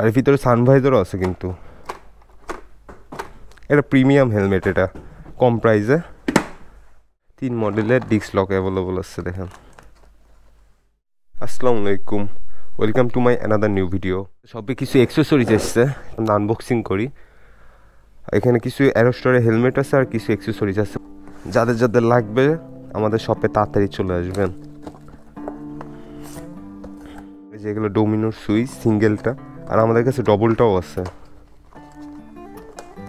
আর ভিতরে সানভাইজারও আছে কিন্তু। এটা প্রিমিয়াম হেলমেট, এটা কম প্রাইসে 3 মডেলের ডিস্ক লক অ্যাভেলেবল আছে দেখেন। আসসালামু আলাইকুম, welcome to my another new video. সবে কিছু অ্যাক্সেসরিজ এসছে, আনবক্সিং করি। এখানে কিছু অ্যারোস্টারের হেলমেট আছে আর কিছু অ্যাক্সেসরিজ আছে। যাদের যাদের লাগবে আমাদের শপে তাড়াতাড়ি চলে আসবেন। যেগুলো ডোমিনোর সুইচ সিঙ্গেলটা, আর আমাদের কাছে ডবলটাও আছে,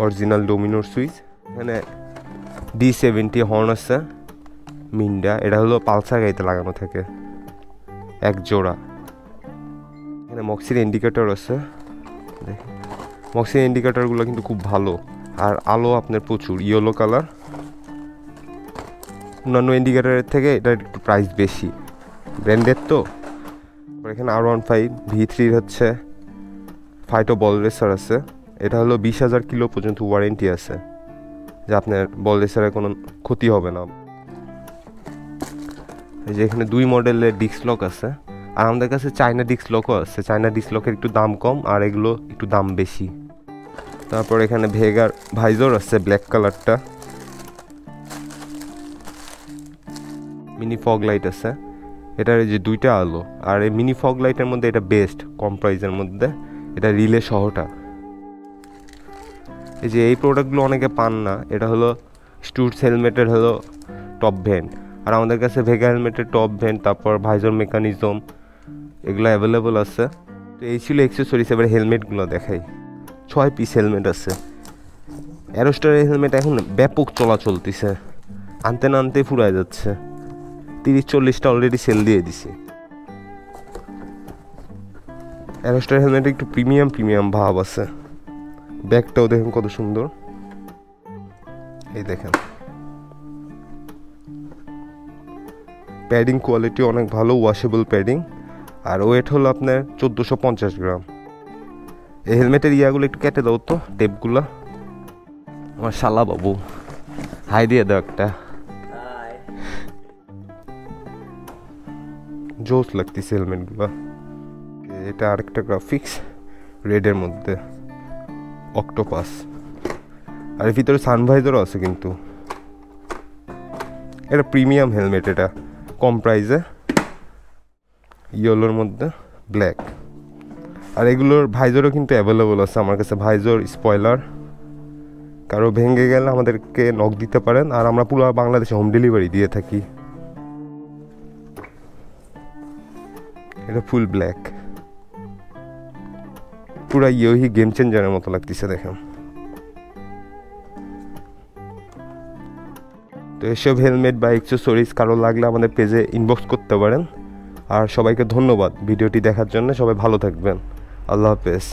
অরিজিনাল ডোমিনোর সুইচ। এখানে D70 হর্ন আছে মিন্ডা, এটা হলো পালসার গাড়িতে লাগানো থাকে এক জোড়া। এখানে মক্সির ইন্ডিকেটর আছে, দেখেন মক্সির ইন্ডিকেটরগুলো কিন্তু খুব ভালো, আর আলো আপনার প্রচুর ইয়েলো কালার। অন্যান্য ইন্ডিকেটরের থেকে এটা একটু প্রাইস বেশি, ব্র্যান্ডের তো। এখানে R15 V3 হচ্ছে ফাইটো বল রেসার আছে, এটা হলো 20,000 কিলো পর্যন্ত ওয়ারেন্টি আছে, যে আপনার বল রেসারের কোনো ক্ষতি হবে না। এই যে এখানে 2 মডেলের ডিস্ক লক আছে, আর আমাদের কাছে চায়না ডিস্ক লকও আছে। চায়না ডিস্ক লকের একটু দাম কম, আর এগুলো একটু দাম বেশি। তারপর এখানে ভেগার ভাইজর আছে ব্ল্যাক কালারটা, মিনি ফগ লাইট আছে। এটার এই যে 2টা আলো, আর এই মিনি ফগ লাইটের মধ্যে এটা বেস্ট, কম প্রাইসের মধ্যে। এটা রিলে সহটা। এই যে এই প্রোডাক্টগুলো অনেকে পান না, এটা হলো স্টুডস হেলমেটের হলো টপ ভেন্ট, আর আমাদের কাছে ভেগা হেলমেটের টপ ভেন্ট, তারপর ভাইজর মেকানিজম, এগুলো অ্যাভেলেবল আছে। তো এই ছিল অ্যাক্সেসরিজ। এবার হেলমেটগুলো দেখাই। 6 পিস হেলমেট আছে। অ্যারোস্টারের হেলমেট এখন ব্যাপক চলা চলতেছে, আনতে না আনতে ফুরায় যাচ্ছে। 30-40টা অলরেডি সেল দিয়ে দিছি। অ্যারোস্টার হেলমেটে একটু প্রিমিয়াম ভাব আছে। ব্যাগটাও দেখেন কত সুন্দর, এই দেখেন। প্যাডিং কোয়ালিটি অনেক ভালো, ওয়াশেবল প্যাডিং, আর ওয়েট হলো আপনার 1450 গ্রাম। এই হেলমেটের ইয়াগুলো একটু কেটে দাও তো, টেপগুলো। আমার শালা বাবু, হাই দিয়ে দাও একটা। জোস লাগতেছে হেলমেটগুলো। এটা আরেকটা গ্রাফিক্স রেডের মধ্যে, অক্টোপাস, আর এর ভিতরে সানভাইজারও আছে কিন্তু। এটা প্রিমিয়াম হেলমেট, এটা কম প্রাইসে, ইয়েলোর মধ্যে ব্ল্যাক। আর এগুলোর ভাইজরও কিন্তু অ্যাভেলেবল আছে আমার কাছে, ভাইজর স্পয়লার। কারো ভেঙে গেলে আমাদেরকে নক দিতে পারেন, আর আমরা পুরো বাংলাদেশে হোম ডেলিভারি দিয়ে থাকি। এটা ফুল ব্ল্যাক, পুরা ইয়োহি গেম চেঞ্জারের মতো লাগতেছে দেখেন। তো এসব হেলমেট বা অ্যাক্সেসরিজ কারো লাগলে আমাদের পেজে ইনবক্স করতে পারেন। আর সবাইকে ধন্যবাদ ভিডিওটি দেখার জন্য। সবাই ভালো থাকবেন, আল্লাহ হাফেজ।